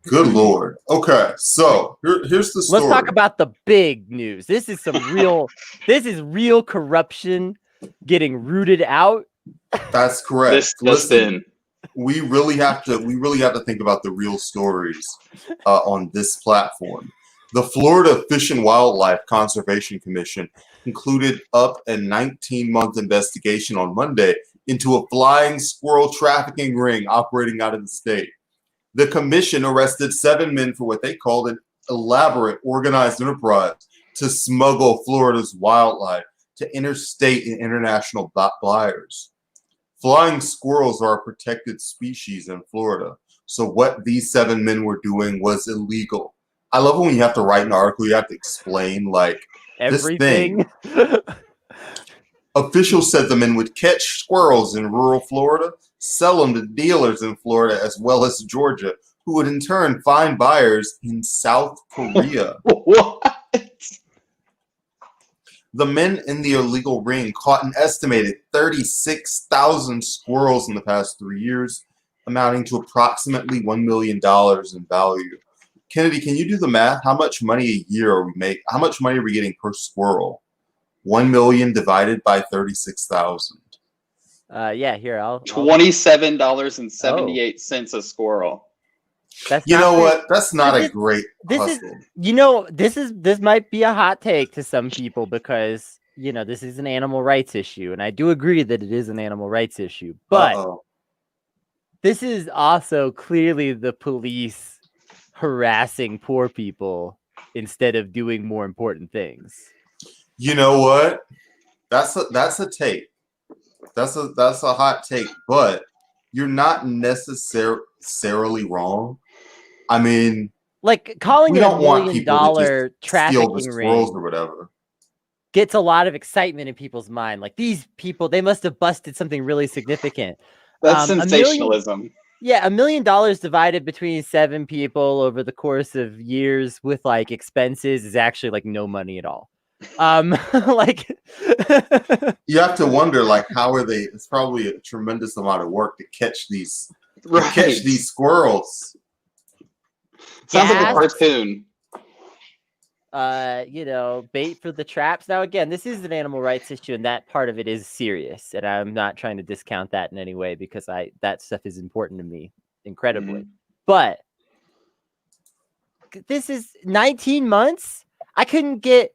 Good Lord. Okay, so here's the story. Let's talk about the big news. This is real corruption getting rooted out. That's correct. This just in. We really have to think about the real stories on this platform. The Florida Fish and Wildlife Conservation Commission concluded up a 19-month investigation on Monday into a flying squirrel trafficking ring operating out of the state. The commission arrested 7 men for what they called an elaborate organized enterprise to smuggle Florida's wildlife to interstate and international buyers. Flying squirrels are a protected species in Florida, so what these 7 men were doing was illegal. I love when you have to write an article, you have to explain, like, everything. This thing. Officials said the men would catch squirrels in rural Florida, sell them to dealers in Florida as well as Georgia, who would in turn find buyers in South Korea. What? The men in the illegal ring caught an estimated 36,000 squirrels in the past 3 years, amounting to approximately $1 million in value. Kennedy, can you do the math? How much money a year are we making? How much money are we getting per squirrel? 1 million divided by 36,000. Yeah, here I'll $27.78 a squirrel. That's you know what? That's not a great hustle. This might be a hot take to some people because this is an animal rights issue, and I do agree that it is an animal rights issue. But this is also clearly the police harassing poor people instead of doing more important things. You know what? That's a take. That's a hot take, but you're not necessarily wrong. I mean, like calling it a $1 million trafficking ring or whatever gets a lot of excitement in people's mind. Like, these people, they must have busted something really significant. That's sensationalism. $1 million divided between 7 people over the course of years with like expenses is actually like no money at all. Like you have to wonder, like, how are they? It's probably a tremendous amount of work to catch these squirrels. Sounds like a cartoon. Bait for the traps. Now, again, this is an animal rights issue, and that part of it is serious, and I'm not trying to discount that in any way because that stuff is important to me incredibly. Mm-hmm. But this is 19 months. I couldn't get.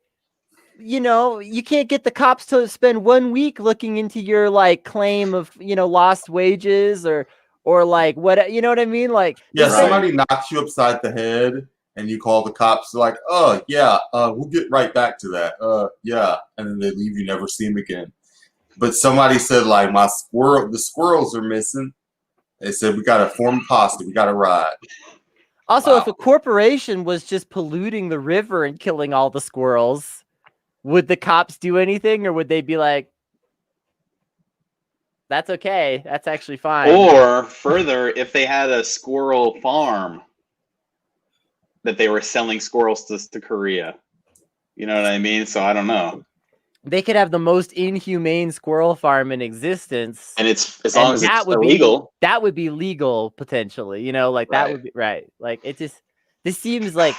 You can't get the cops to spend 1 week looking into your like claim of lost wages or like what you know what I mean? Like, yeah, somebody knocks you upside the head and you call the cops, like, oh yeah, we'll get right back to that. Yeah, and then they leave, you never see them again. But somebody said, like, the squirrels are missing. They said, we got a form pasta, we got a ride. Also, if a corporation was just polluting the river and killing all the squirrels, would the cops do anything, or would they be like, that's okay, that's actually fine? Or further, if they had a squirrel farm that they were selling squirrels to Korea. You know what I mean? So I don't know. They could have the most inhumane squirrel farm in existence. And it's as long as it's illegal. That would be legal potentially, like right. That would be right. Like this feels like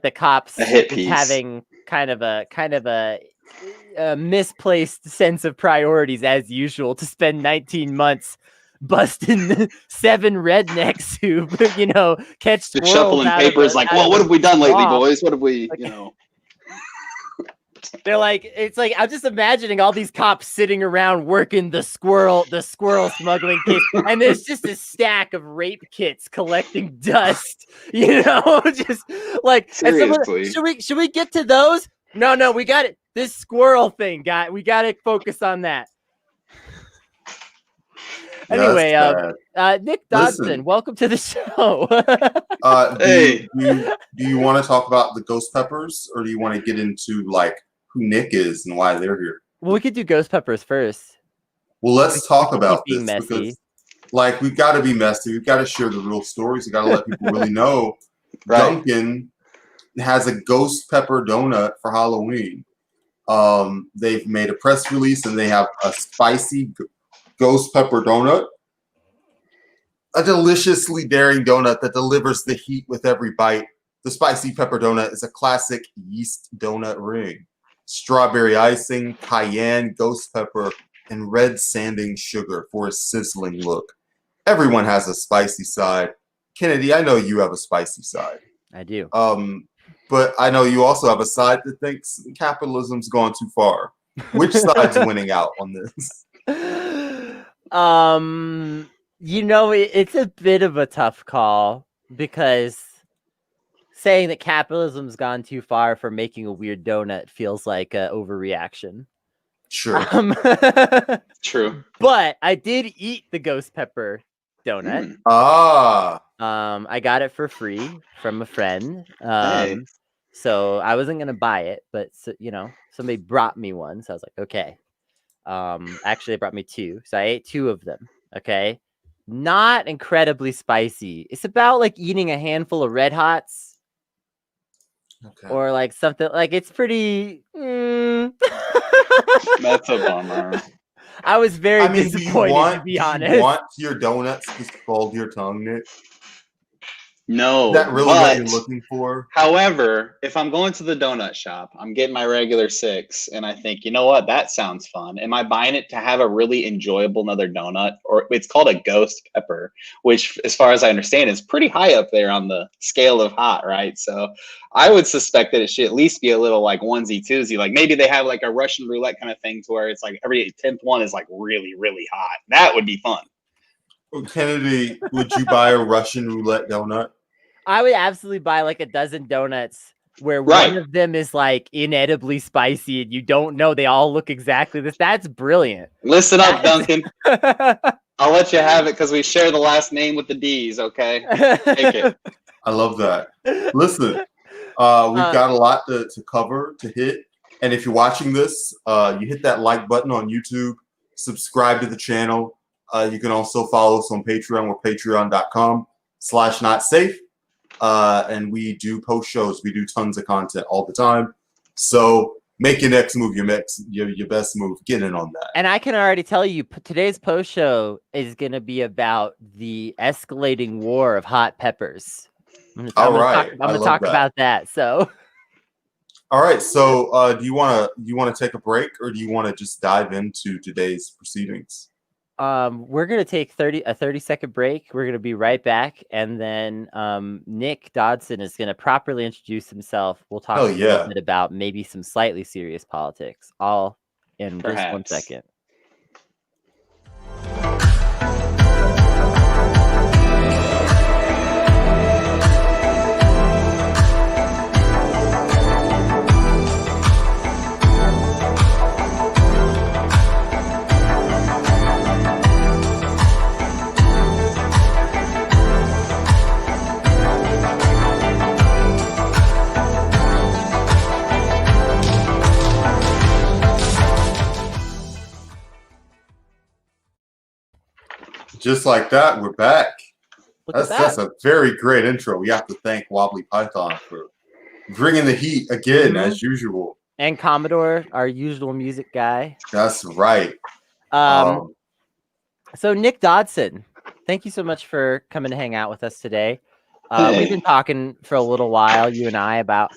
the cops having kind of a misplaced sense of priorities as usual to spend 19 months busting 7 rednecks who catch squirrels. Shuffling papers like, well, what have we done lately, boys? What have we, They're like, it's like, I'm just imagining all these cops sitting around working the squirrel smuggling case, and there's just a stack of rape kits collecting dust, just like, seriously. Should we get to those? No, we got it. This squirrel thing, we got to focus on that. Anyway, Nickdson, welcome to the show. Hey, do you want to talk about the ghost peppers, or do you want to get into like who Nick is and why they're here? Well, we could do ghost peppers first. Well, let's talk about this messy. Because, like, we've got to be messy. We've got to share the real stories. We got to let people really know. Right. Dunkin' has a ghost pepper donut for Halloween. They've made a press release and they have a spicy ghost pepper donut. A deliciously daring donut that delivers the heat with every bite. The spicy pepper donut is a classic yeast donut ring. Strawberry icing, cayenne, ghost pepper, and red sanding sugar for a sizzling look. Everyone has a spicy side. Kennedy, I know you have a spicy side. I do. But I know you also have a side that thinks capitalism's gone too far. Which side's winning out on this? You know, it's a bit of a tough call because saying that capitalism's gone too far for making a weird donut feels like an overreaction. Sure. True. But I did eat the ghost pepper donut. I got it for free from a friend. Hey. So I wasn't gonna buy it, but you know, somebody brought me one, so I was like, okay. Actually, they brought me 2, so I ate 2 of them. Okay, not incredibly spicy. It's about like eating a handful of Red Hots. Okay. Or like something like it's pretty. That's a bummer. I was very disappointed, to be honest. Do you want your donuts to scald your tongue, Nick? No. Is that really what you're looking for? However, if I'm going to the donut shop, I'm getting my regular 6, and I think, you know what, that sounds fun. Am I buying it to have a really enjoyable another donut? Or it's called a ghost pepper, which, as far as I understand, is pretty high up there on the scale of hot, right? So I would suspect that it should at least be a little like onesie twosie. Like maybe they have like a Russian roulette kind of thing to where it's like every 10th one is like really, really hot. That would be fun. Kennedy, would you buy a Russian roulette donut? I would absolutely buy like a dozen donuts where one of them is like inedibly spicy and you don't know they all look exactly this. That's brilliant. Listen up, Duncan. I'll let you have it because we share the last name with the D's, okay? Take it. I love that. Listen, we've got a lot to cover, to hit. And if you're watching this, you hit that like button on YouTube, subscribe to the channel. You can also follow us on Patreon. We're patreon.com/notsafe. And we do post shows. We do tons of content all the time. So make your next move, your best move. Get in on that. And I can already tell you, today's post show is going to be about the escalating war of hot peppers. I'm going to talk about that. So, all right. So, do you want to take a break, or do you want to just dive into today's proceedings? We're gonna take a 30-second break. We're gonna be right back, and then Nickdson is gonna properly introduce himself. We'll talk a little bit about maybe some slightly serious politics. All in just 1 second. Just like that, we're back. That's a very great intro. We have to thank Wobbly Python for bringing the heat again, as usual. And Commodore, our usual music guy. That's right. So Nickdson, thank you so much for coming to hang out with us today. We've been talking for a little while, you and I, about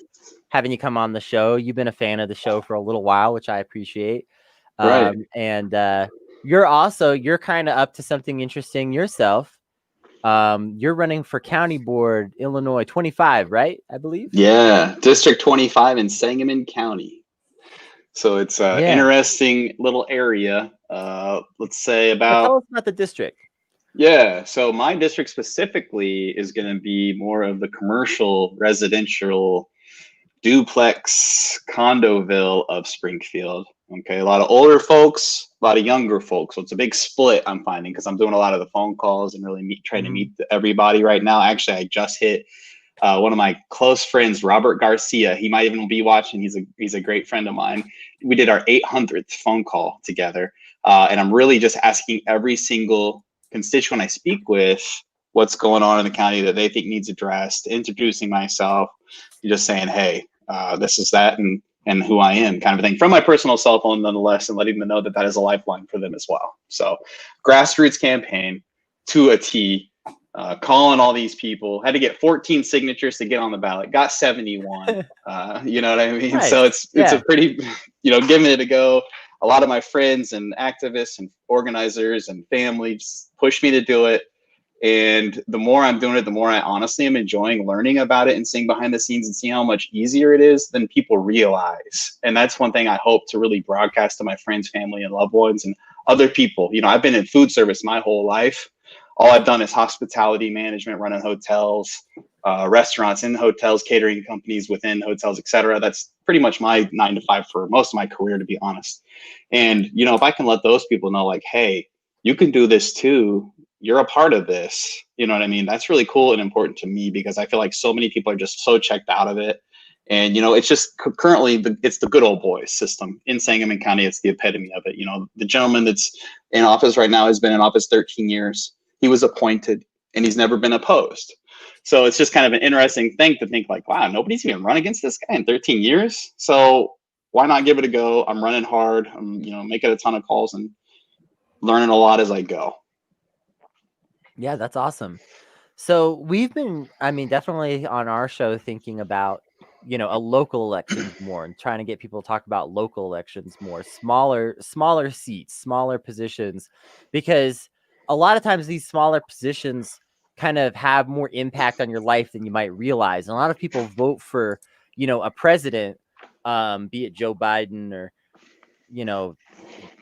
having you come on the show. You've been a fan of the show for a little while, which I appreciate. And you're kind of up to something interesting yourself. You're running for County Board, Illinois 25, right? I believe. Yeah, District 25 in Sangamon County. So it's an interesting little area. Let's say about. Tell us about the district. Yeah, so my district specifically is going to be more of the commercial, residential, duplex condoville of Springfield. Okay, a lot of older folks, a lot of younger folks. So it's a big split I'm finding because I'm doing a lot of the phone calls and really trying to meet everybody right now. Actually, I just hit one of my close friends, Robert Garcia. He might even be watching. He's a great friend of mine. We did our 800th phone call together. And I'm really just asking every single constituent I speak with what's going on in the county that they think needs addressed, introducing myself, just saying, hey, this is that, and who I am, kind of thing, from my personal cell phone nonetheless, and letting them know that that is a lifeline for them as well. So grassroots campaign to a T calling all these people. Had to get 14 signatures to get on the ballot. Got 71. You know what I mean? Nice. So it's a pretty, giving it a go. A lot of my friends and activists and organizers and families pushed me to do it. And the more I'm doing it, the more I honestly am enjoying learning about it and seeing behind the scenes and seeing how much easier it is than people realize. And that's one thing I hope to really broadcast to my friends, family, and loved ones and other people. I've been in food service my whole life. All I've done is hospitality management, running hotels, restaurants in hotels, catering companies within hotels, etc. That's pretty much my 9 to 5 for most of my career, to be honest. And, if I can let those people know, like, hey, you can do this too. You're a part of this. You know what I mean? That's really cool and important to me because I feel like so many people are just so checked out of it. And, it's just currently it's the good old boys system in Sangamon County. It's the epitome of it. The gentleman that's in office right now has been in office 13 years. He was appointed and he's never been opposed. So it's just kind of an interesting thing to think like, wow, nobody's even run against this guy in 13 years. So why not give it a go? I'm running hard. I'm, making a ton of calls and learning a lot as I go. Yeah, that's awesome. So we've been, definitely on our show thinking about, a local elections more and trying to get people to talk about local elections more, smaller seats, smaller positions, because a lot of times these smaller positions kind of have more impact on your life than you might realize. And a lot of people vote for, a president, be it Joe Biden or,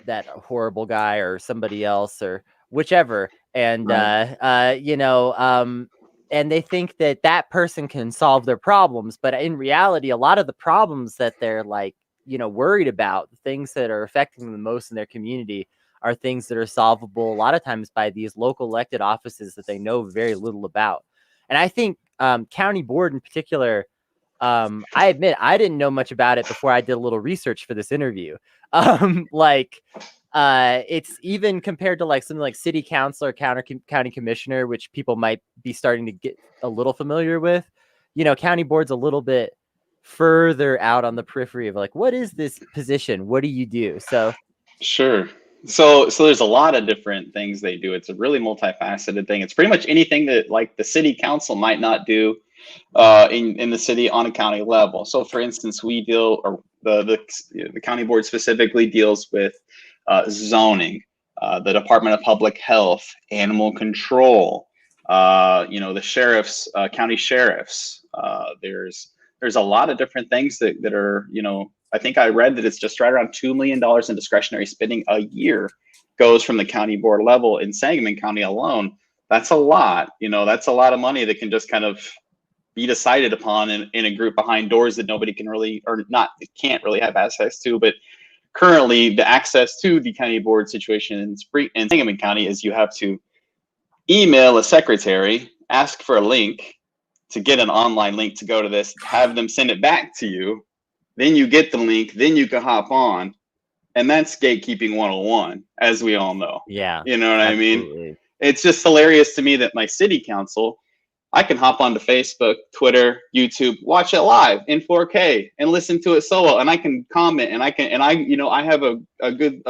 that horrible guy or somebody else or whichever. And, and they think that person can solve their problems. But in reality, a lot of the problems that they're like, worried about, the things that are affecting them the most in their community are things that are solvable a lot of times by these local elected offices that they know very little about. And I think county board in particular, I admit I didn't know much about it before I did a little research for this interview. It's even compared to like something like city council or county commissioner, which people might be starting to get a little familiar with. County board's a little bit further out on the periphery of like, what is this position? What do you do? So sure. So there's a lot of different things they do. It's a really multifaceted thing. It's pretty much anything that like the city council might not do in the city on a county level. So for instance, we deal, or the county board specifically deals with zoning, the Department of Public Health, animal control, the sheriffs, county sheriffs. There's a lot of different things that are, I think I read that it's just right around $2 million in discretionary spending a year goes from the county board level in Sangamon County alone. That's a lot. That's a lot of money that can just kind of be decided upon in a group behind doors that nobody can really, or not, can't really have access to. But currently, the access to the county board situation in Sangamon County is you have to email a secretary, ask for a link to get an online link to go to this, have them send it back to you. Then you get the link, then you can hop on. And that's gatekeeping 101, as we all know. Yeah. You know what absolutely. I mean? It's just hilarious to me that my city council, I can hop onto Facebook, Twitter, YouTube, watch it live in 4K and listen to it solo. And I can comment and I have a good,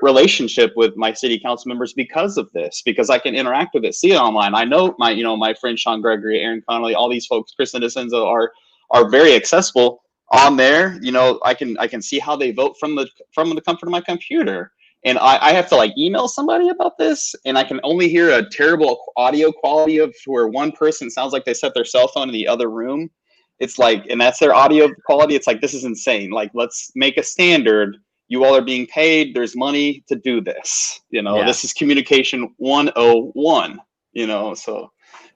relationship with my city council members because of this, because I can interact with it, see it online. I know my friend Sean Gregory, Aaron Connolly, all these folks, Kristen DeCenzo are very accessible on there. I can see how they vote from the comfort of my computer. And I have to like email somebody about this, and I can only hear a terrible audio quality of where one person sounds like they set their cell phone in the other room. It's like, and that's their audio quality. It's like, this is insane. Like, let's make a standard. You all are being paid. There's money to do this. This is communication 101. So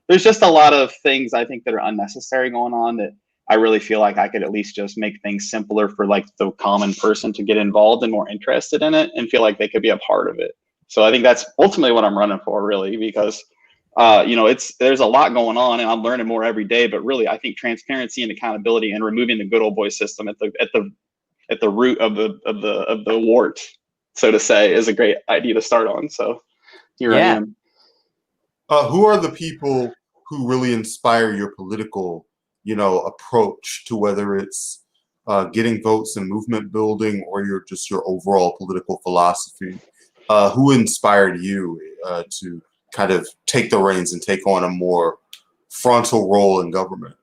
there's just a lot of things I think that are unnecessary going on that I really feel like I could at least just make things simpler for like the common person to get involved and more interested in it and feel like they could be a part of it. So I think that's ultimately what I'm running for, really, because there's a lot going on and I'm learning more every day. But really, I think transparency and accountability and removing the good old boy system at the root of the wart, so to say, is a great idea to start on. So here I am. Who are the people who really inspire your political approach to whether it's getting votes and movement building or your overall political philosophy? Who inspired you to kind of take the reins and take on a more frontal role in government?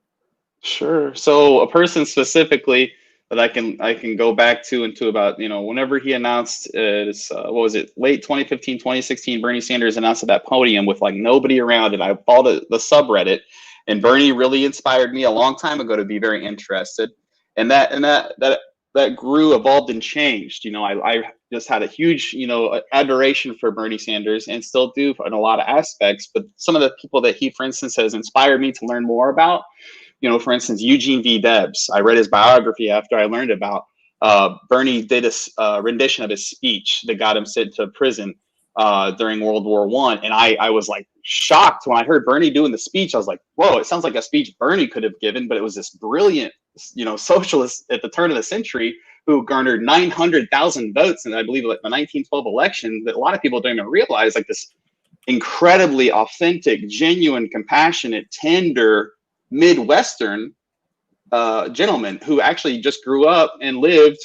Sure. So a person specifically that I can go back to into about, whenever he announced what was it, late 2015, 2016, Bernie Sanders announced at that podium with like nobody around, and I followed the subreddit, and Bernie really inspired me a long time ago to be very interested. And that grew, evolved, and changed. I just had a huge, adoration for Bernie Sanders, and still do in a lot of aspects. But some of the people that he, for instance, has inspired me to learn more about, for instance, Eugene V. Debs. I read his biography after I learned about Bernie did a rendition of his speech that got him sent to prison during World War I. And I was like shocked when I heard Bernie doing the speech. I was like, whoa, it sounds like a speech Bernie could have given, but it was this brilliant, socialist at the turn of the century who garnered 900,000 votes. And I believe like the 1912 election, that a lot of people don't even realize, like this incredibly authentic, genuine, compassionate, tender, Midwestern gentleman who actually just grew up and lived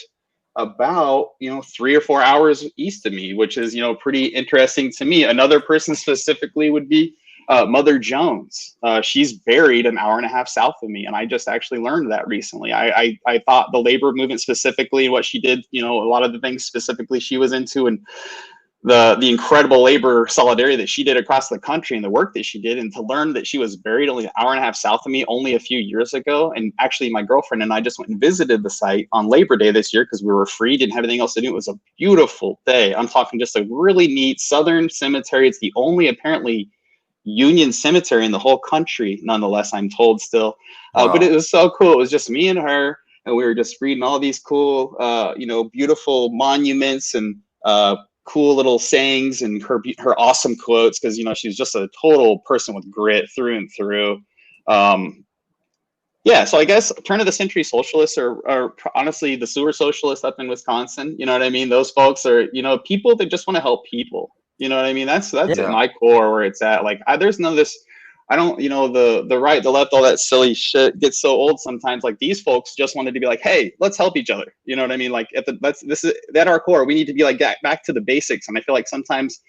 about 3 or 4 hours east of me, which is pretty interesting to me. Another person specifically would be Mother Jones. She's buried an hour and a half south of me, and I just actually learned that recently. I thought the labor movement specifically, what she did, a lot of the things specifically she was into, and the incredible labor solidarity that she did across the country and the work that she did, and to learn that she was buried only an hour and a half south of me only a few years ago. And actually my girlfriend and I just went and visited the site on Labor Day this year because we were free, didn't have anything else to do. It was a beautiful day. I'm talking just a really neat Southern cemetery. It's the only apparently Union cemetery in the whole country, nonetheless, I'm told still. Wow. But it was so cool. It was just me and her, and we were just reading all these cool, beautiful monuments and cool little sayings and her awesome quotes, because she's just a total person with grit through and through. So I guess turn of the century socialists are honestly the sewer socialists up in Wisconsin. You know what I mean? Those folks are people that just want to help people. You know what I mean? That's at my core where it's at. Like there's none of this. I don't, the right, the left, all that silly shit gets so old sometimes. Like these folks just wanted to be like, hey, let's help each other. You know what I mean? Like this is at our core. We need to be like back to the basics. And I feel like sometimes,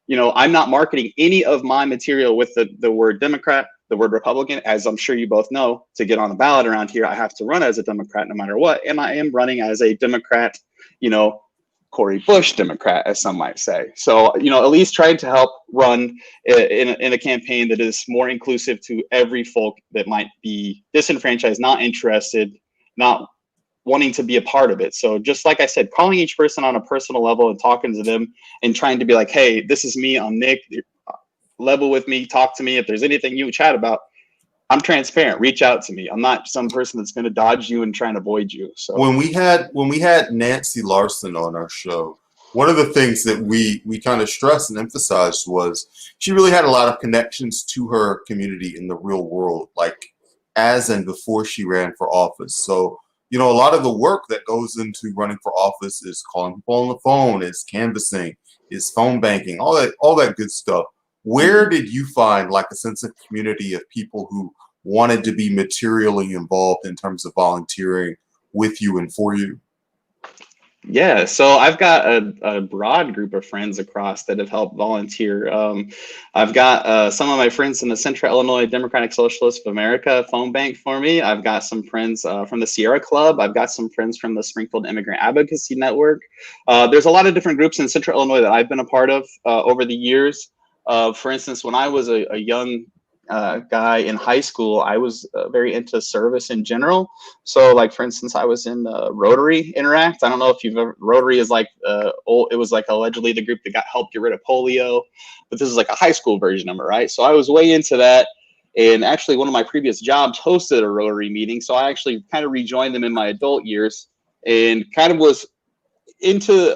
I'm not marketing any of my material with the word Democrat, the word Republican, as I'm sure you both know. To get on the ballot around here, I have to run as a Democrat no matter what. And I am running as a Democrat, Cory Bush Democrat, as some might say. So, at least trying to help run in a campaign that is more inclusive to every folk that might be disenfranchised, not interested, not wanting to be a part of it. So just like I said, calling each person on a personal level and talking to them and trying to be like, hey, this is me, I'm Nick, level with me, talk to me. If there's anything you chat about, I'm transparent. Reach out to me. I'm not some person that's going to dodge you and try and avoid you. So when we had Nancy Larson on our show, one of the things that we kind of stressed and emphasized was she really had a lot of connections to her community in the real world, like as and before she ran for office. So, a lot of the work that goes into running for office is calling people on the phone, is canvassing, is phone banking, all that good stuff. Where did you find like a sense of community of people who wanted to be materially involved in terms of volunteering with you and for you? Yeah, so I've got a broad group of friends across that have helped volunteer. I've got some of my friends in the Central Illinois Democratic Socialists of America phone bank for me. I've got some friends from the Sierra Club. I've got some friends from the Springfield Immigrant Advocacy Network. There's a lot of different groups in Central Illinois that I've been a part of over the years. For instance, when I was a young guy in high school, I was very into service in general. So like, for instance, I was in Rotary Interact. I don't know if you've ever, Rotary is like, it was like allegedly the group that got helped get rid of polio, but this is like a high school version of it, right? So I was way into that. And actually one of my previous jobs hosted a Rotary meeting. So I actually kind of rejoined them in my adult years and kind of was into,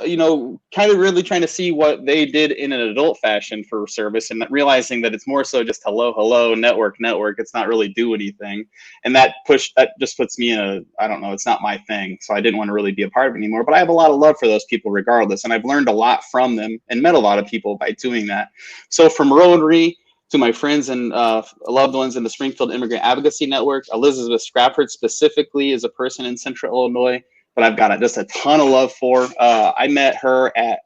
kind of really trying to see what they did in an adult fashion for service, and realizing that it's more so just hello, network. It's not really do anything. And that just puts me in I don't know, it's not my thing. So I didn't want to really be a part of it anymore, but I have a lot of love for those people regardless. And I've learned a lot from them and met a lot of people by doing that. So from Rotary to my friends and loved ones in the Springfield Immigrant Advocacy Network, Elizabeth Scrafford specifically is a person in Central Illinois but I've got just a ton of love for. I met her at,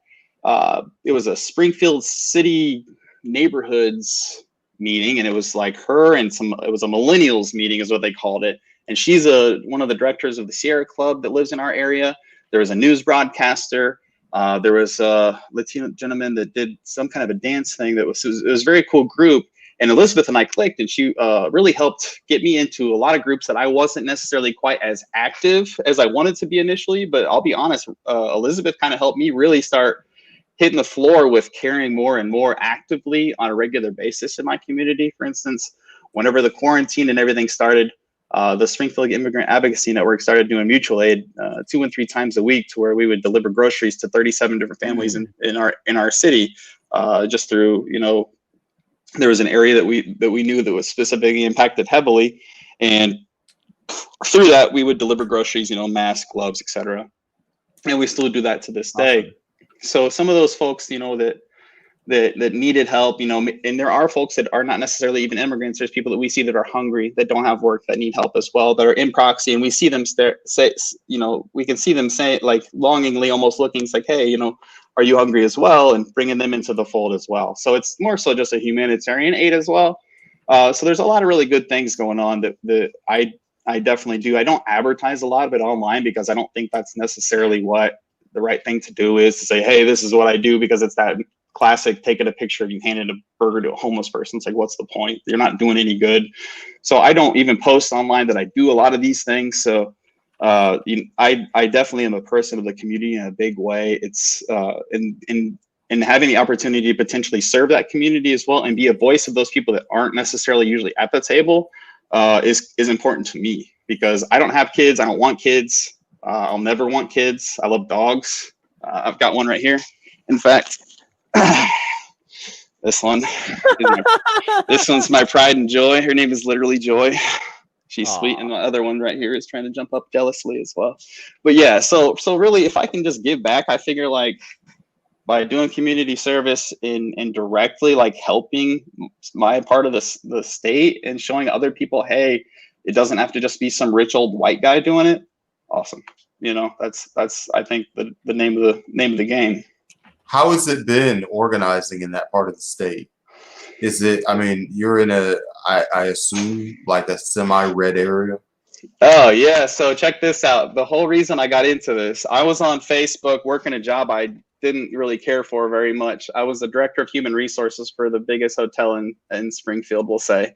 it was a Springfield City neighborhoods meeting, and it was like her and it was a millennials meeting is what they called it. And she's one of the directors of the Sierra Club that lives in our area. There was a news broadcaster. There was a Latino gentleman that did some kind of a dance thing it was a very cool group. And Elizabeth and I clicked, and she really helped get me into a lot of groups that I wasn't necessarily quite as active as I wanted to be initially. But I'll be honest, Elizabeth kind of helped me really start hitting the floor with caring more and more actively on a regular basis in my community. For instance, whenever the quarantine and everything started, the Springfield Immigrant Advocacy Network started doing mutual aid 2 and 3 times a week, to where we would deliver groceries to 37 different families in our city, just through, there was an area that we knew that was specifically impacted heavily, and through that we would deliver groceries, masks, gloves, etc. And we still do that to this day. So some of those folks, that needed help, and there are folks that are not necessarily even immigrants. There's people that we see that are hungry, that don't have work, that need help as well, that are in proxy, and we see them we can see them say, like, longingly, almost looking, it's like, hey, are you hungry as well? And bringing them into the fold as well. So it's more so just a humanitarian aid as well. So there's a lot of really good things going on that I definitely do. I don't advertise a lot of it online, because I don't think that's necessarily what the right thing to do is, to say, hey, this is what I do, because it's that classic taking a picture of you handing a burger to a homeless person. It's like, what's the point? You're not doing any good. So I don't even post online that I do a lot of these things. So I definitely am a person of the community in a big way. It's in having the opportunity to potentially serve that community as well, and be a voice of those people that aren't necessarily usually at the table, is important to me, because I don't have kids. I don't want kids. I'll never want kids. I love dogs. I've got one right here. In fact, this one's my pride and joy. Her name is literally Joy. She's sweet, and my other one right here is trying to jump up jealously as well. But yeah, so really, if I can just give back, I figure, like, by doing community service and directly, like, helping my part of the state and showing other people, hey, it doesn't have to just be some rich old white guy doing it. Awesome. That's I think the name of the game. How has it been organizing in that part of the state? Is it, you're in I assume, like, a semi-red area? Oh, yeah. So check this out. The whole reason I got into this, I was on Facebook working a job I didn't really care for very much. I was the director of human resources for the biggest hotel in Springfield, we'll say.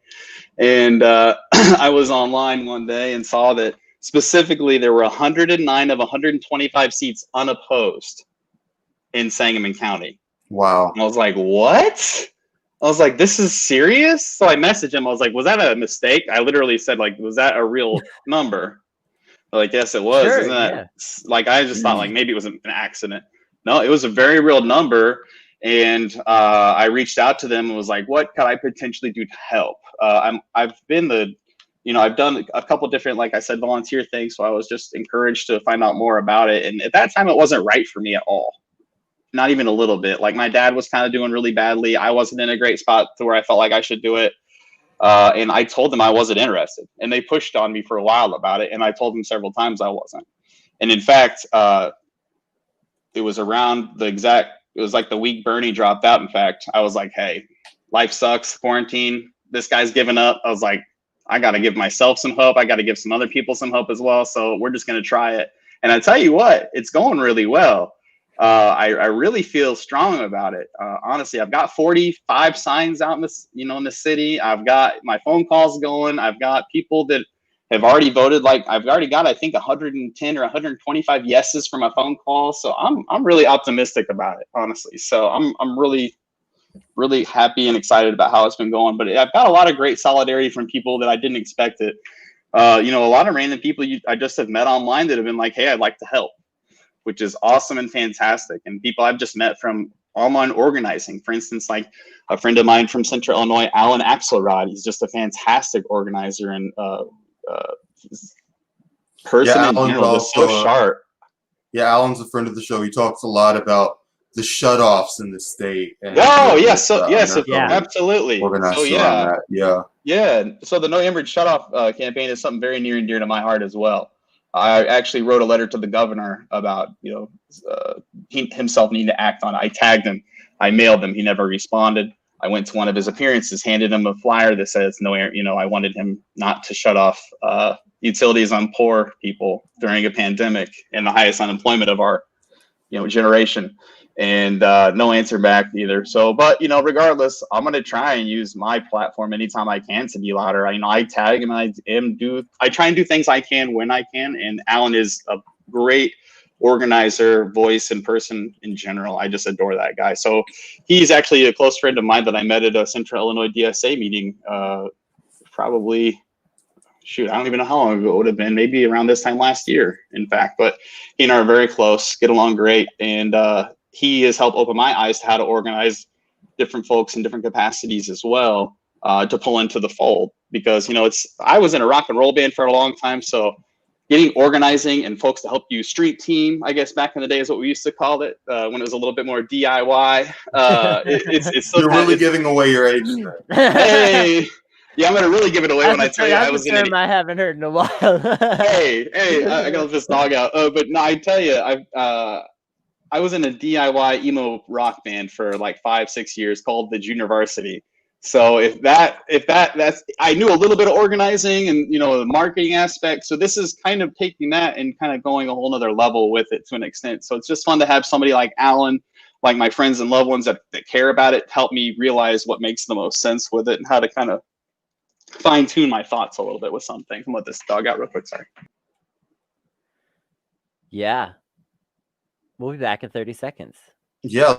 And I was online one day and saw that specifically there were 109 of 125 seats unopposed in Sangamon County. Wow. And I was like, what? I was like, this is serious? So I messaged him. I was like, was that a mistake? I literally said, like, was that a real number? Like, yes, it was. Sure, Isn't that like, I just thought, like, maybe it was an accident. No, it was a very real number. And I reached out to them and was like, what could I potentially do to help? I've done a couple different, like I said, volunteer things. So I was just encouraged to find out more about it. And at that time, it wasn't right for me at all. Not even a little bit. Like, my dad was kind of doing really badly. I wasn't in a great spot to where I felt like I should do it. And I told them I wasn't interested. And they pushed on me for a while about it. And I told them several times I wasn't. And in fact, it was around it was like the week Bernie dropped out. In fact, I was like, hey, life sucks, quarantine. This guy's giving up. I was like, I got to give myself some hope. I got to give some other people some hope as well. So we're just going to try it. And I tell you what, it's going really well. I really feel strong about it. Honestly, I've got 45 signs out in this, in the city. I've got my phone calls going. I've got people that have already voted. Like, I've already got, I think, 110 or 125 yeses for my phone calls. So I'm really optimistic about it, honestly. So I'm really, really happy and excited about how it's been going. But I've got a lot of great solidarity from people that I didn't expect it. A lot of random people I just have met online that have been like, hey, I'd like to help, which is awesome and fantastic. And people I've just met from online organizing. For instance, like a friend of mine from Central Illinois, Alan Axelrod. He's just a fantastic organizer and person in general, just so sharp. Yeah, Alan's a friend of the show. He talks a lot about the shutoffs in the state. And absolutely. Organized around that. Yeah. So the No Immigrant Shutoff campaign is something very near and dear to my heart as well. I actually wrote a letter to the governor about, himself needing to act on it. I tagged him. I mailed him. He never responded. I went to one of his appearances, handed him a flyer that says no air, I wanted him not to shut off utilities on poor people during a pandemic and the highest unemployment of our, generation. And no answer back either. So, but regardless, I'm gonna try and use my platform anytime I can to be louder. I tag him, and I try and do things I can when I can. And Alan is a great organizer, voice, and person in general. I just adore that guy. So he's actually a close friend of mine that I met at a Central Illinois DSA meeting. Probably, I don't even know how long ago it would have been. Maybe around this time last year, in fact. But he and I are very close, get along great, and he has helped open my eyes to how to organize different folks in different capacities as well, to pull into the fold. Because I was in a rock and roll band for a long time, so getting organizing and folks to help you street team, I guess back in the day is what we used to call it, when it was a little bit more DIY. It's You're really giving away your age. Hey. Yeah, I'm gonna really give it away when I tell you I was in I haven't heard in a while. hey, I gotta let this dog out. But no, I tell you, I was in a DIY emo rock band for like 5-6 years called the Junior Varsity. So if that's, I knew a little bit of organizing and the marketing aspect. So this is kind of taking that and kind of going a whole nother level with it to an extent. So it's just fun to have somebody like Alan, like my friends and loved ones that care about it, help me realize what makes the most sense with it and how to kind of fine tune my thoughts a little bit with something. I'm gonna let this dog out real quick. Sorry. Yeah. We'll be back in 30 seconds. Yeah.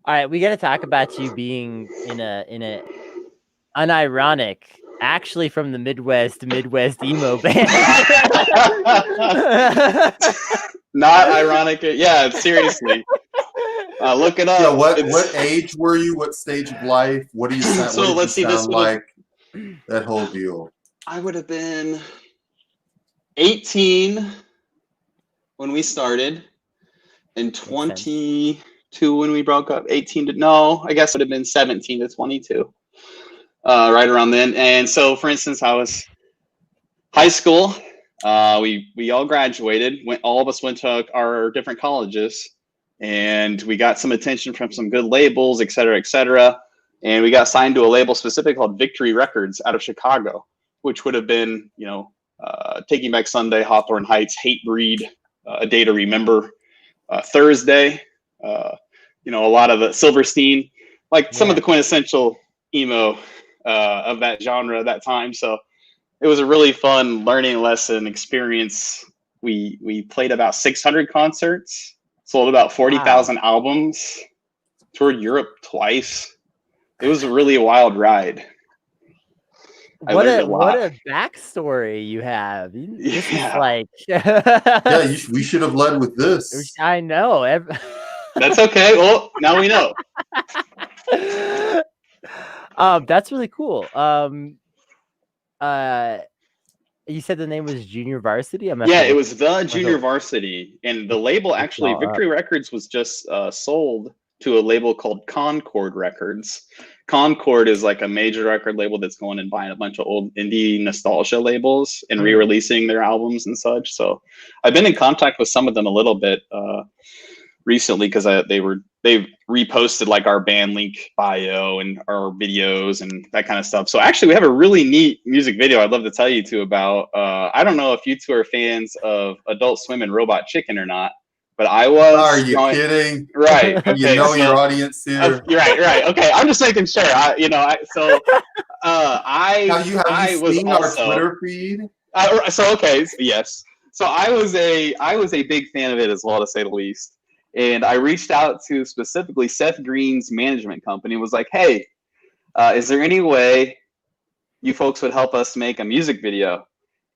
All right, we got to talk about you being in a unironic, actually from the Midwest emo band. Not ironic. Yeah, seriously. Look it up. Yeah, what age were you? What stage of life? What do you sound, so let's see this like? That whole deal. I would have been 18 when we started, and 22 when we broke up. 18 to no, I guess it would have been 17 to 22, right around then. And so, for instance, I was high school. We all graduated. All of us went to our different colleges, and we got some attention from some good labels, et cetera, et cetera. And we got signed to a label specific called Victory Records out of Chicago, which would have been, Taking Back Sunday, Hawthorne Heights, Hate Breed, A Day to Remember, Thursday, a lot of the Silverstein, like some of the quintessential emo of that genre at that time. So it was a really fun learning lesson experience. We played about 600 concerts, sold about 40,000 albums, toured Europe twice. It was really a wild ride. What a backstory you have. This is like we should have led with this. I know. That's okay. Well, now we know. That's really cool. You said the name was Junior Varsity? It was the Junior Varsity. And the label, actually, Victory Records was just sold to a label called Concord Records. Concord is like a major record label that's going and buying a bunch of old indie nostalgia labels and re-releasing their albums and such. So I've been in contact with some of them a little bit recently because they've reposted like our band link bio and our videos and that kind of stuff. So actually we have a really neat music video I'd love to tell you two about. I don't know if you two are fans of Adult Swim and Robot Chicken or not, but I was. Are you kidding? Right. Okay, your audience here. You're right. Okay, I'm just making sure. Have you seen our Twitter feed? Yes. So I was a big fan of it as well, to say the least. And I reached out to specifically Seth Green's management company and was like, hey, is there any way you folks would help us make a music video?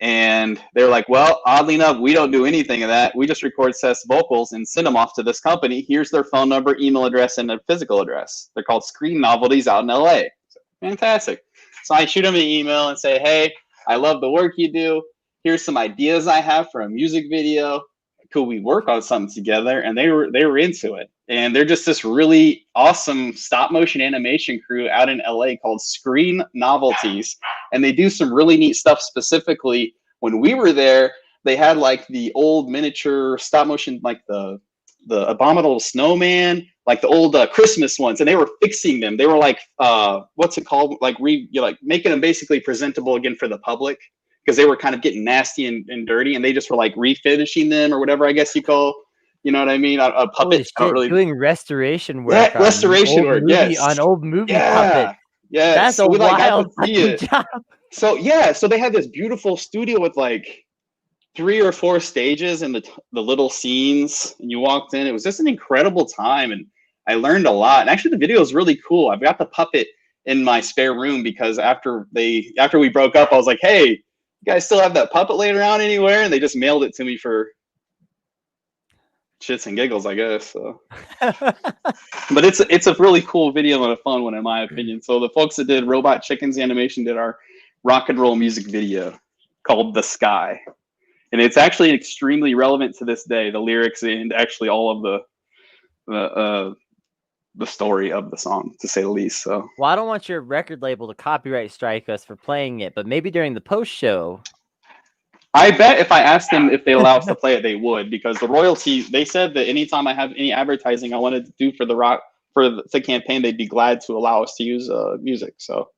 And they're like, well, oddly enough, we don't do anything of that. We just record Seth's vocals and send them off to this company. Here's their phone number, email address, and their physical address. They're called Screen Novelties out in LA. So, fantastic. So I shoot them an email and say, hey, I love the work you do. Here's some ideas I have for a music video. Could we work on something together? And they were into it. And they're just this really awesome stop motion animation crew out in LA called Screen Novelties. And they do some really neat stuff. Specifically, when we were there, they had like the old miniature stop motion, like the Abominable Snowman, like the old Christmas ones, and they were fixing them. They were like, what's it called? Like making them basically presentable again for the public, because they were kind of getting nasty and dirty, and they just were like refinishing them or whatever, I guess you call. You know what I mean? A puppet. Doing restoration work. Yeah, restoration work. Yes. On old movie puppets. Yeah. That's a wild job. So they had this beautiful studio with like 3 or 4 stages and the little scenes. And you walked in. It was just an incredible time, and I learned a lot. And actually, the video is really cool. I've got the puppet in my spare room because after we broke up, I was like, hey, you guys still have that puppet laying around anywhere? And they just mailed it to me for shits and giggles, I guess. So. But it's a really cool video and a fun one, in my opinion. So the folks that did Robot Chickens Animation did our rock and roll music video called The Sky. And it's actually extremely relevant to this day, the lyrics and actually all of the story of the song, to say the least. So, well, I don't want your record label to copyright strike us for playing it, but maybe during the post show. I bet if I asked them if they allow us to play it, they would, because the royalty, they said that anytime I have any advertising I wanted to do for the campaign, they'd be glad to allow us to use music. So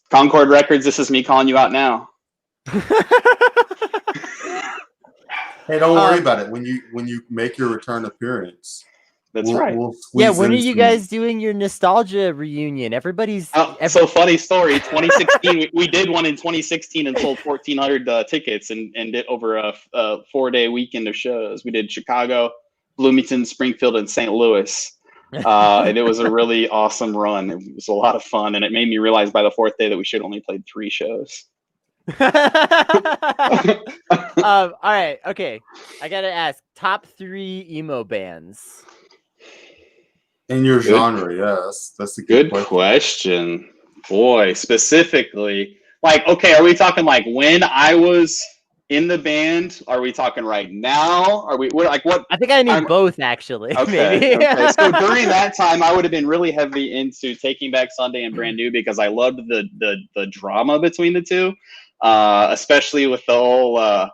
Concord Records, this is me calling you out now. Hey, don't worry about it. When you make your return appearance. That's right. When are you guys doing your nostalgia reunion? So funny story. 2016, we did one in 2016 and sold 1,400 tickets and did over a 4-day weekend of shows. We did Chicago, Bloomington, Springfield, and St. Louis. And it was a really awesome run. It was a lot of fun, and it made me realize by the 4th day that we should only played 3 shows. All right, okay. I gotta ask, top 3 emo bands. In your genre, yes. That's a good question. Boy, specifically, like, okay, are we talking like when I was in the band? Are we talking right now? We're like what? I think I mean both, actually. Okay, maybe. Okay. So during that time, I would have been really heavy into Taking Back Sunday and Brand New, because I loved the drama between the two, especially with the whole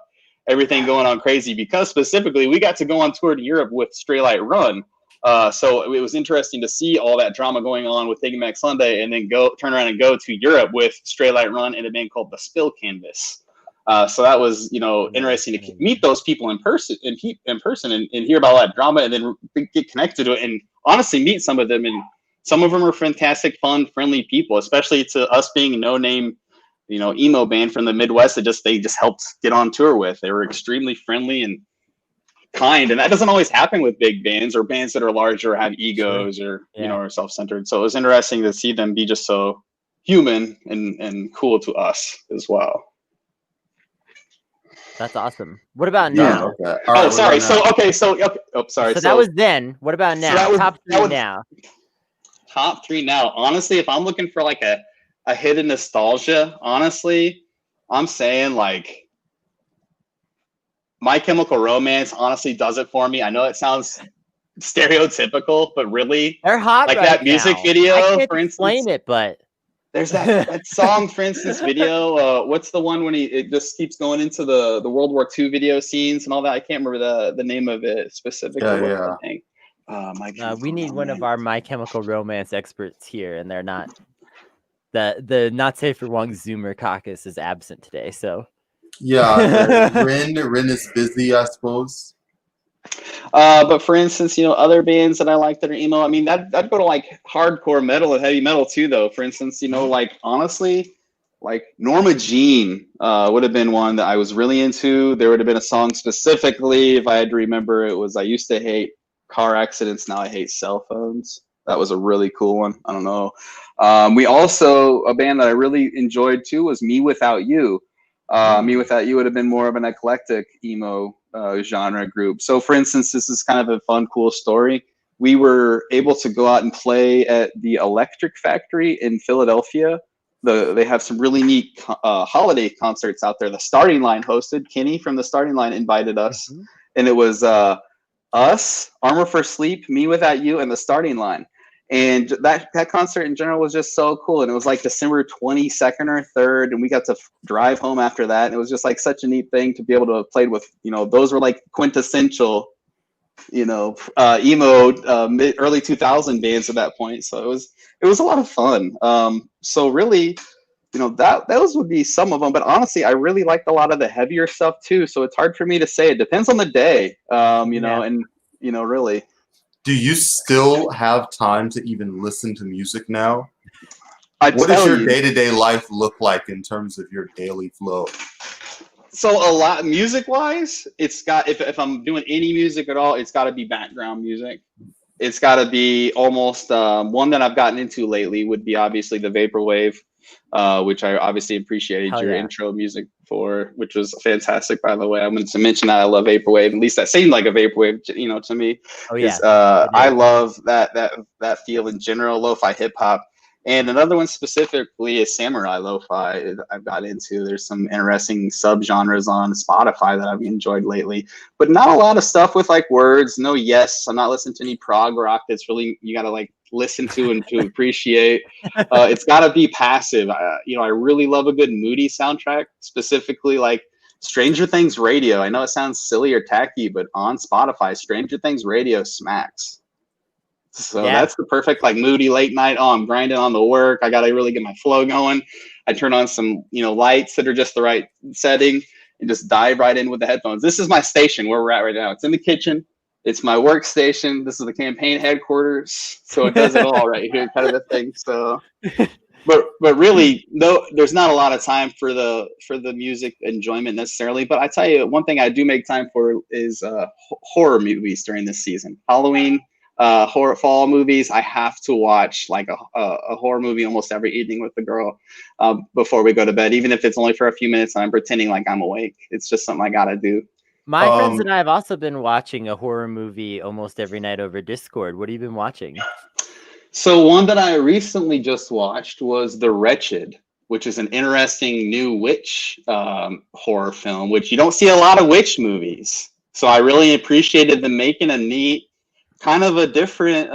everything going on crazy. Because specifically, we got to go on tour to Europe with Stray Light Run. So it was interesting to see all that drama going on with Taking Back Sunday, and then turn around and go to Europe with Stray Light Run and a band called The Spill Canvas. So that was, interesting to meet those people in person and hear about all that drama, and then get connected to it, and honestly meet some of them. And some of them are fantastic, fun, friendly people, especially to us being a no-name, emo band from the Midwest that they just helped get on tour with. They were extremely friendly and kind, and that doesn't always happen with big bands or bands that are larger or have egos or are self-centered. So it was interesting to see them be just so human and cool to us as well. That's awesome. What about now? Okay. Right, sorry. Sorry. So that was then. What about now? Top 3 now. Top 3 now. Honestly, if I'm looking for like a hidden nostalgia, honestly, I'm saying like My Chemical Romance honestly does it for me. I know it sounds stereotypical, but really, they're hot. Like right that music now. video, I can't for instance. Explain it, but there's that song, for instance, video. What's the one when it just keeps going into the World War II video scenes and all that? I can't remember the name of it specifically. We need one of our My Chemical Romance experts here, and they're not. The Not Safe for Long Zoomer caucus is absent today, so. Yeah, Rin is busy, I suppose. But for instance, other bands that I like that are emo, I mean, that'd go to like hardcore metal and heavy metal too, though. For instance, like honestly, like Norma Jean would have been one that I was really into. There would have been a song specifically, if I had to remember, it was I used to hate car accidents, now I hate cell phones. That was a really cool one. I don't know. We also, a band that I really enjoyed too was Me Without You. Me Without You would have been more of an eclectic emo genre group. So, for instance, this is kind of a fun, cool story. We were able to go out and play at the Electric Factory in Philadelphia. They have some really neat holiday concerts out there. The Starting Line hosted. Kenny from the Starting Line invited us, and it was us, Armor for Sleep, Me Without You, and the Starting Line. And that concert in general was just so cool. And it was like December 22nd or 3rd. And we got to drive home after that. And it was just like such a neat thing to be able to have played with, those were like quintessential, emo early 2000 bands at that point. So it was a lot of fun. So really, those would be some of them. But honestly, I really liked a lot of the heavier stuff too. So it's hard for me to say. It depends on the day, and, really. Do you still have time to even listen to music now? What does your day-to-day life look like in terms of your daily flow? So a lot music-wise, it's got if I'm doing any music at all, it's got to be background music. It's got to be almost one that I've gotten into lately would be obviously the vaporwave, which I obviously appreciated your intro music for, which was fantastic, by the way. I wanted to mention that I love vaporwave. At least that seemed like a vaporwave, to me. Oh yeah. I love that feel in general, lo-fi hip hop. And another one specifically is samurai lo-fi. I've got into. There's some interesting subgenres on Spotify that I've enjoyed lately, but not a lot of stuff with like words. No, I'm not listening to any prog rock. That's really you got to like listen to and to appreciate. It's got to be passive. I really love a good moody soundtrack, specifically like Stranger Things Radio. I know it sounds silly or tacky, but on Spotify, Stranger Things Radio smacks. So that's the perfect like moody late night. Oh, I'm grinding on the work. I got to really get my flow going. I turn on some, lights that are just the right setting and just dive right in with the headphones. This is my station where we're at right now. It's in the kitchen. It's my workstation. This is the campaign headquarters. So it does it all right here, kind of a thing. So, but really, no, there's not a lot of time for the music enjoyment necessarily. But I tell you, one thing I do make time for is horror movies during this season. Halloween. Horror fall movies. I have to watch like a horror movie almost every evening with the girl before we go to bed, even if it's only for a few minutes and I'm pretending like I'm awake. It's just something I gotta do. My friends and I have also been watching a horror movie almost every night over Discord. What have you been watching? So one that I recently just watched was The Wretched, which is an interesting new witch horror film, which you don't see a lot of witch movies. So I really appreciated them making a neat, kind of a different,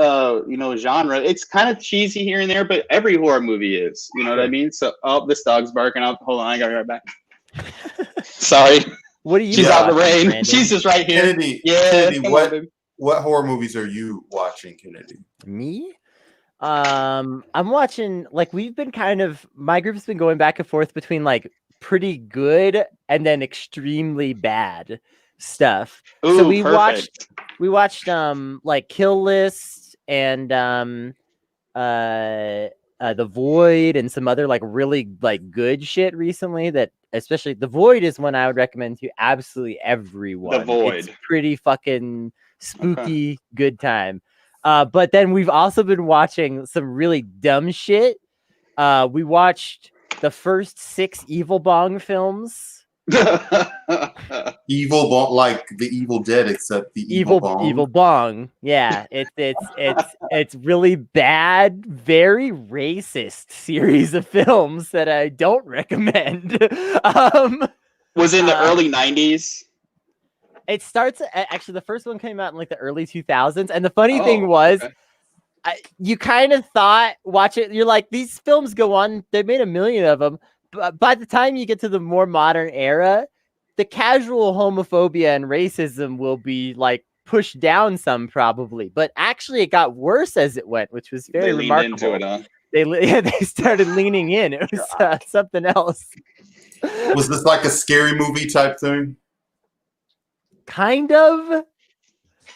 genre. It's kind of cheesy here and there, but every horror movie is, you know what I mean? So, this dog's barking up. Hold on, I gotta be right back. Sorry. What are you? She's out in the rain. Brandon? She's just right here. Kennedy, Kennedy, what horror movies are you watching, Kennedy? Me? I'm watching, like, my group's been going back and forth between like pretty good and then extremely bad stuff. Ooh, so we perfect. watched like Kill List and The Void and some other like really like good shit recently. That especially The Void is one I would recommend to absolutely everyone. The Void. It's pretty fucking spooky, good time. But then we've also been watching some really dumb shit. We watched the first 6 Evil Bong films. Evil Bong, like the Evil Dead, except the Evil Bong. Evil Bong. Yeah, it's really bad, very racist series of films that I don't recommend. Was in the early 90s. It starts actually. The first one came out in like the early 2000s, and the funny thing was, you kind of thought watch it. You're like, these films go on. They made 1 million of them. But by the time you get to the more modern era, the casual homophobia and racism will be like pushed down some probably. But actually, it got worse as it went, which was very remarkable. They leaned into it, huh? They started leaning in. It was something else. Was this like a scary movie type thing? Kind of.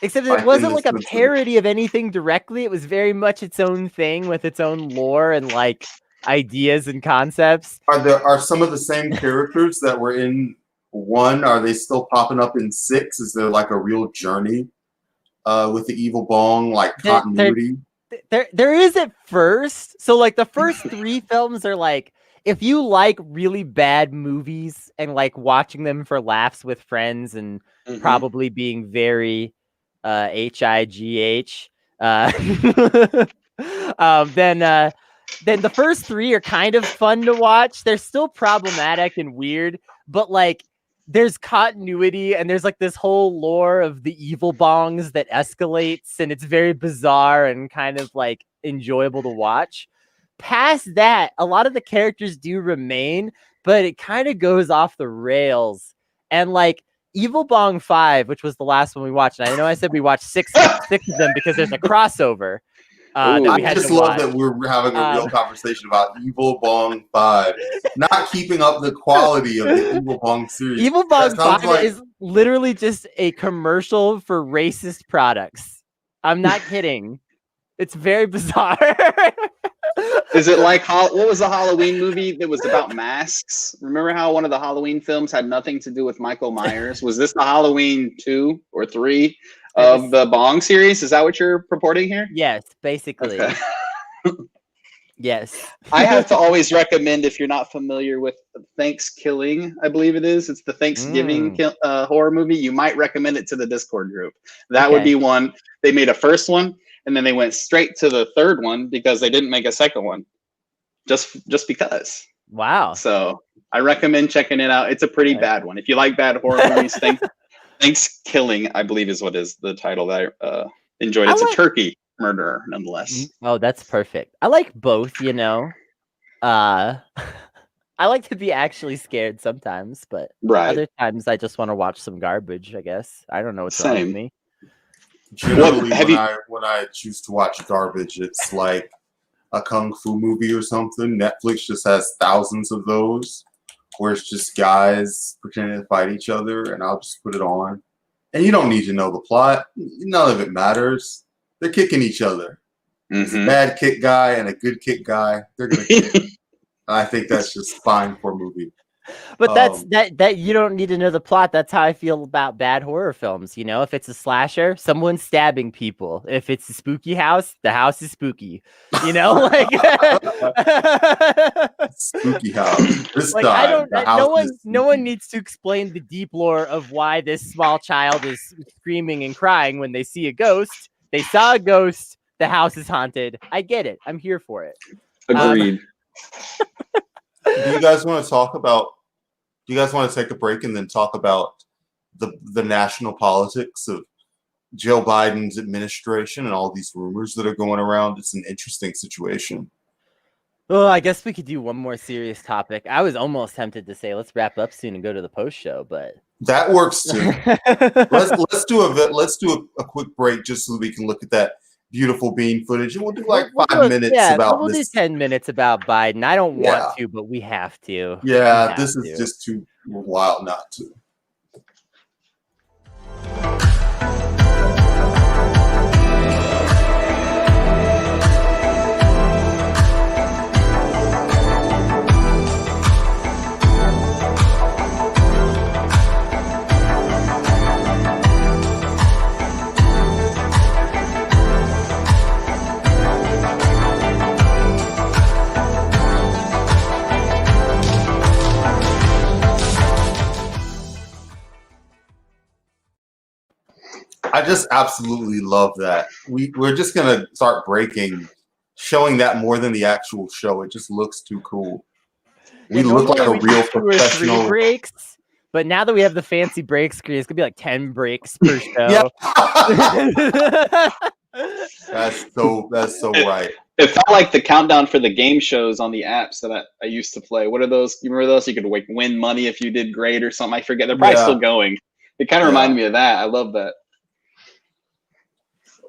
Except it wasn't like a parody of anything directly. It was very much its own thing with its own lore and like ideas and concepts. Are some of the same characters that were in 1? Are they still popping up in 6? Is there like a real journey with the Evil Bong, like continuity? There is at first. So like the first 3 films are like, if you like really bad movies and like watching them for laughs with friends and probably being very HIGH, then the first three are kind of fun to watch. They're still problematic and weird, but like there's continuity and there's like this whole lore of the evil bongs that escalates, and it's very bizarre and kind of like enjoyable to watch. Past that, a lot of the characters do remain, but it kind of goes off the rails. And like Evil Bong 5, which was the last one we watched, and I know I said we watched six of them because there's a crossover. I just love that we're having a real conversation about Evil Bong 5, not keeping up the quality of the Evil Bong series. Evil Bong 5 is literally just a commercial for racist products. I'm not kidding. It's very bizarre. Is it like what was the Halloween movie that was about masks? Remember how one of the Halloween films had nothing to do with Michael Myers? Was this the Halloween 2 or 3 of the Bong series? Is that what you're purporting here? Yes, basically. Okay. Yes. I have to always recommend, if you're not familiar with Thanksgiving, I believe it is. It's the Thanksgiving horror movie. You might recommend it to the Discord group. That would be one. They made a first one, and then they went straight to the third one because they didn't make a second one. Just because. Wow. So I recommend checking it out. It's a pretty bad one. If you like bad horror movies, Thanksgiving, I believe is what is the title that I enjoyed. It's a turkey murderer, nonetheless. Oh, that's perfect. I like both, you know. I like to be actually scared sometimes, but other times I just want to watch some garbage, I guess. I don't know what's wrong with me. Generally, when I choose to watch garbage, it's like a kung fu movie or something. Netflix just has thousands of those, where it's just guys pretending to fight each other, and I'll just put it on. And you don't need to know the plot. None of it matters. They're kicking each other. It's a bad kick guy and a good kick guy. They're gonna kick. I think that's just fine for a movie. But that you don't need to know the plot. That's how I feel about bad horror films. You know, if it's a slasher, someone's stabbing people. If it's a spooky house, the house is spooky. You know, like spooky house. This like time, no one needs to explain the deep lore of why this small child is screaming and crying when they see a ghost. They saw a ghost. The house is haunted. I get it. I'm here for it. Agreed. Do you guys want to talk about? Do you guys want to take a break and then talk about the national politics of Joe Biden's administration and all these rumors that are going around? It's an interesting situation. Well, I guess we could do one more serious topic. I was almost tempted to say let's wrap up soon and go to the post show, but that works too. let's do a quick break just so we can look at that beautiful bean footage, and we'll do like 5 minutes about we'll this. Do 10 minutes about Biden. I don't want to, but we have to. Yeah, this is just too wild not to. I just absolutely love that. We're just gonna start breaking, showing that more than the actual show. It just looks too cool. We look like a real professional. 3 breaks, but now that we have the fancy break screen, it's gonna be like 10 breaks per show. Yeah. That's so right. It felt like the countdown for the game shows on the apps that I used to play. What are those? You remember those? You could win money if you did great or something. I forget. They're probably still going. It kind of reminded me of that. I love that.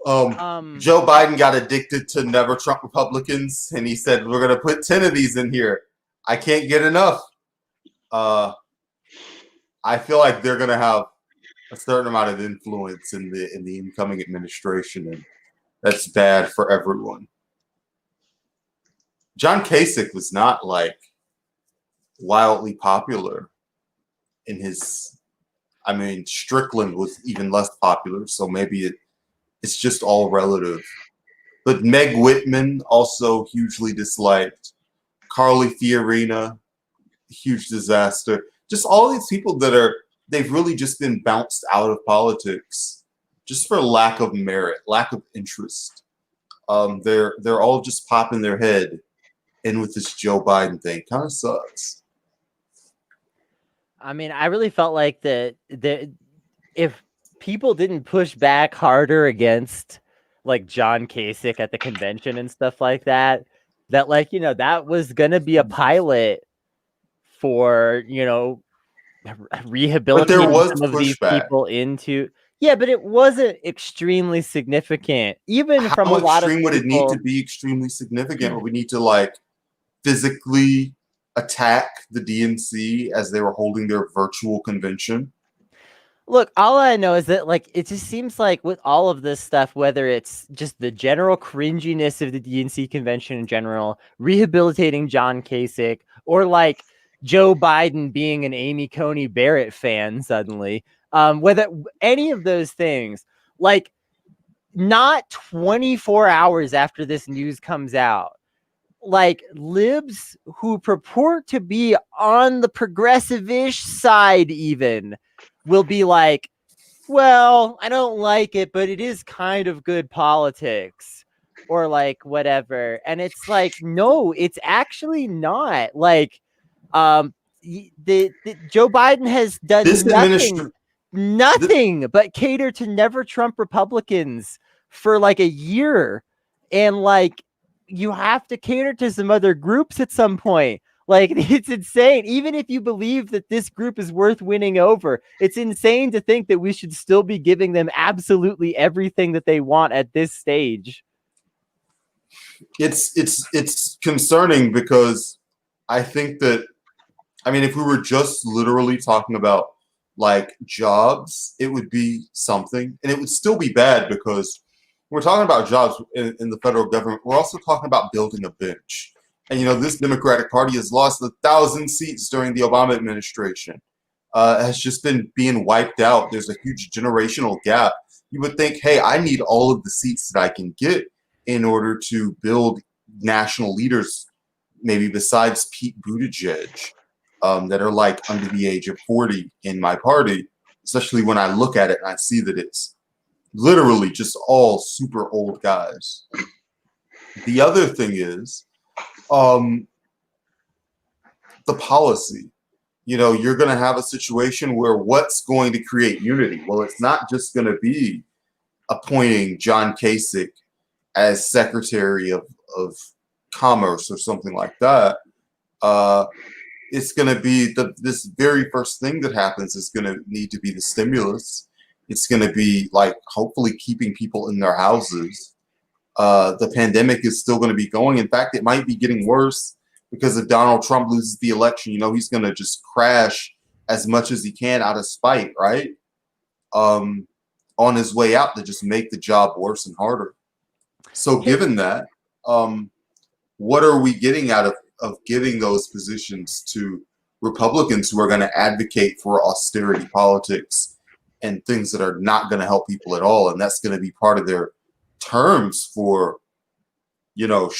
Joe Biden got addicted to Never Trump Republicans, and he said, we're going to put 10 of these in here. I can't get enough. I feel like they're going to have a certain amount of influence in the incoming administration, and that's bad for everyone. John Kasich was not like wildly popular in his, Strickland was even less popular, so maybe it's just all relative. But Meg Whitman, also hugely disliked. Carly Fiorina, huge disaster. Just all these people they've really just been bounced out of politics just for lack of merit, lack of interest. They're all just popping their head in with this Joe Biden thing. Kind of sucks. I mean, I really felt like that if people didn't push back harder against like John Kasich at the convention and stuff like that, that like, you know, that was going to be a pilot for, you know, rehabilitating some of these people into. Yeah, but it wasn't extremely significant. Even from a lot of people. How extreme would it need to be extremely significant? Would we need to like physically attack the DNC as they were holding their virtual convention? Look, all I know is that like it just seems like with all of this stuff, whether it's just the general cringiness of the DNC convention in general, rehabilitating John Kasich, or like Joe Biden being an Amy Coney Barrett fan suddenly, whether any of those things, like not 24 hours after this news comes out, like libs who purport to be on the progressive-ish side even will be like, well, I don't like it, but it is kind of good politics, or like whatever. And it's like, no, it's actually not. Like, the Joe Biden has done nothing but cater to never Trump Republicans for like a year, and like you have to cater to some other groups at some point. Like, it's insane. Even if you believe that this group is worth winning over, it's insane to think that we should still be giving them absolutely everything that they want at this stage. It's concerning because I think that, I mean, if we were just literally talking about like jobs, it would be something, and it would still be bad because we're talking about jobs in the federal government. We're also talking about building a bench. And, you know, this Democratic Party has lost 1,000 seats during the Obama administration. Has just been being wiped out. There's a huge generational gap. You would think, hey, I need all of the seats that I can get in order to build national leaders, maybe besides Pete Buttigieg, that are like under the age of 40 in my party, especially when I look at it and I see that it's literally just all super old guys. The other thing is, the policy. You know, you're going to have a situation where what's going to create unity? Well, it's not just going to be appointing John Kasich as Secretary of Commerce or something like that. It's going to be this very first thing that happens is going to need to be the stimulus. It's going to be like hopefully keeping people in their houses. The pandemic is still going to be going. In fact, it might be getting worse because if Donald Trump loses the election, you know, he's going to just crash as much as he can out of spite, right? On his way out to just make the job worse and harder. So given that, what are we getting out of giving those positions to Republicans who are going to advocate for austerity politics and things that are not going to help people at all? And that's going to be part of their terms for, you know,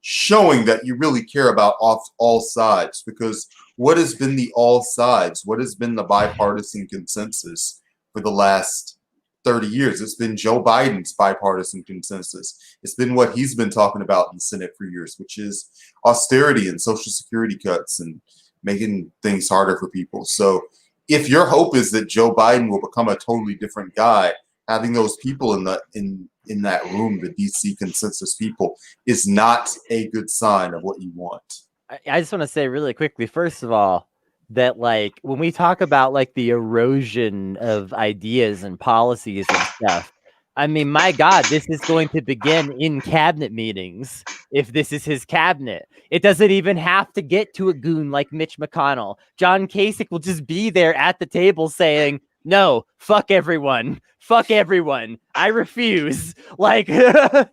showing that you really care about all sides. Because what has been the all sides? What has been the bipartisan consensus for the last 30 years? It's been Joe Biden's bipartisan consensus. It's been what he's been talking about in the Senate for years, which is austerity and Social Security cuts and making things harder for people. So if your hope is that Joe Biden will become a totally different guy, having those people in that room, the DC consensus people, is not a good sign of what you want. I just want to say really quickly, first of all, that like when we talk about like the erosion of ideas and policies and stuff, I mean, my God, this is going to begin in cabinet meetings. If this is his cabinet, it doesn't even have to get to a goon like Mitch McConnell. John Kasich will just be there at the table saying, no, fuck everyone. Fuck everyone. I refuse. Like, so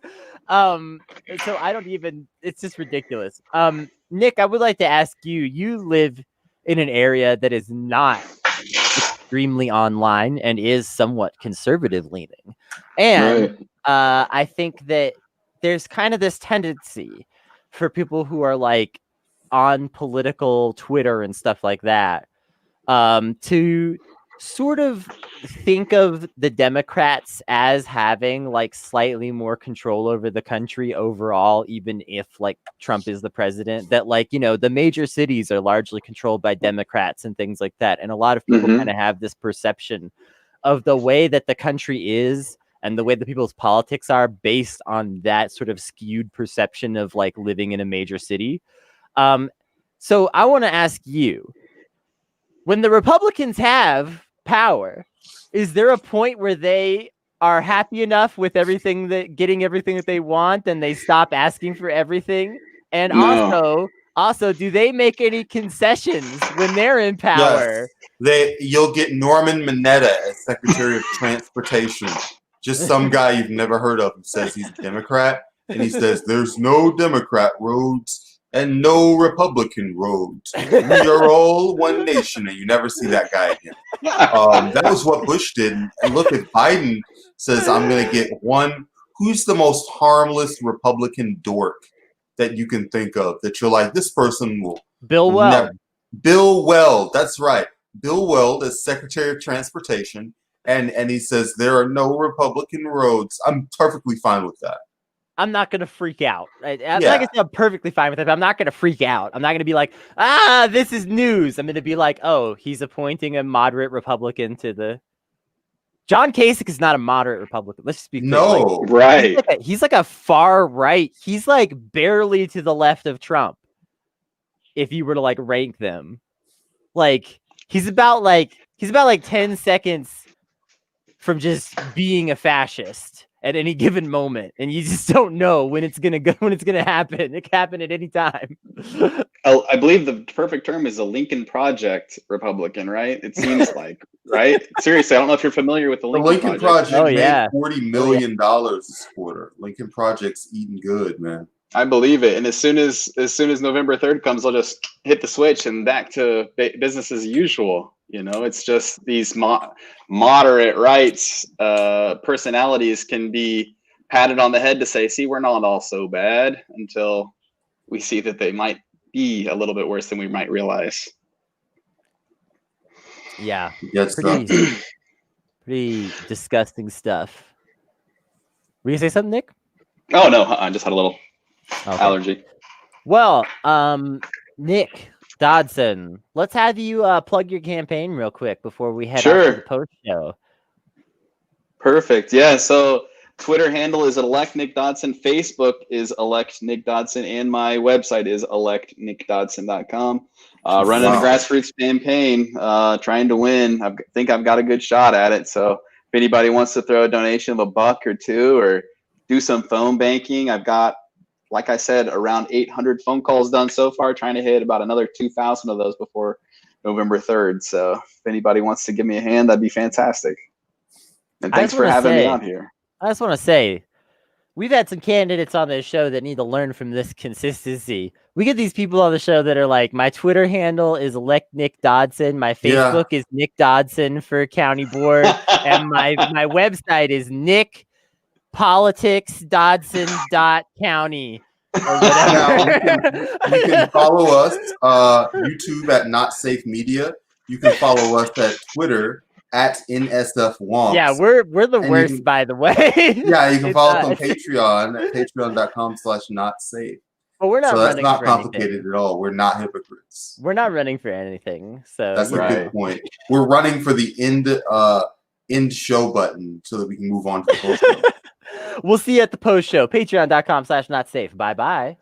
I don't even, it's just ridiculous. Nick, I would like to ask you, you live in an area that is not extremely online and is somewhat conservative leaning. And I think that there's kind of this tendency for people who are like on political Twitter and stuff like that, to sort of think of the Democrats as having like slightly more control over the country overall, even if like Trump is the president, that like, you know, the major cities are largely controlled by Democrats and things like that. And a lot of people kind of have this perception of the way that the country is and the way that people's politics are based on that sort of skewed perception of like living in a major city. So I want to ask you, when the Republicans have power, is there a point where they are happy enough with everything getting everything that they want and they stop asking for everything? And also, do they make any concessions when they're in power? Yes. You'll get Norman Mineta as Secretary of Transportation. Just some guy you've never heard of who says he's a Democrat, and he says there's no Democrat roads and no Republican roads. We are all one nation, and you never see that guy again. That was what Bush did. And look, if Biden says, I'm going to get one, who's the most harmless Republican dork that you can think of that you're like, this person will... Bill Weld. Bill Weld, that's right. Bill Weld is Secretary of Transportation, and he says there are no Republican roads. I'm perfectly fine with that. I'm not going to freak out. Like I said, I'm perfectly fine with it, but I'm not going to freak out. I'm not going to be like, this is news. I'm going to be like, oh, he's appointing a moderate Republican to the... John Kasich is not a moderate Republican. Let's just be clear. No, right. He's like a far right. He's like barely to the left of Trump. If you were to like rank them, like he's about 10 seconds from just being a fascist at any given moment, and you just don't know when it's gonna happen. It can happen at any time. I believe the perfect term is a Lincoln Project Republican, right? It seems like, right? Seriously, I don't know if you're familiar with the Lincoln Project. Made $40 million this quarter. Lincoln Project's eating good, man. I believe it, and as soon as November 3rd comes, they'll just hit the switch and back to business as usual. You know, it's just these moderate rights personalities can be patted on the head to say, see, we're not all so bad, until we see that they might be a little bit worse than we might realize. Yeah. Pretty disgusting stuff. Were you gonna say something, Nick? Oh, no, I just had a little allergy. Well, Nick Dodson, let's have you plug your campaign real quick before we head out to the post show. Perfect. Yeah. So Twitter handle is @electNickDodson. Facebook is @electNickDodson, and my website is electnickdodson.com. Running a grassroots campaign, trying to win. I think I've got a good shot at it. So if anybody wants to throw a donation of $1 or $2 or do some phone banking, I've got, like I said, around 800 phone calls done so far, trying to hit about another 2,000 of those before November 3rd. So if anybody wants to give me a hand, that'd be fantastic. And thanks for having me on here. I just want to say, we've had some candidates on this show that need to learn from this consistency. We get these people on the show that are like, my Twitter handle is @NickDodson. My Facebook is Nick Dodson for county board. And my website is nickpoliticsdodson.county. Now, you can follow us YouTube @NotSafeMedia. You can follow us at Twitter @NSFWonks. Yeah, we're the worst, by the way. Yeah, you can follow us on Patreon at patreon.com/notsafe. But we're not so that's running not for complicated anything. at all. We're not hypocrites. We're not running for anything. So that's a good point. We're running for the end show button so that we can move on to the post show. We'll see you at the post show. Patreon.com/notsafe. Bye-bye.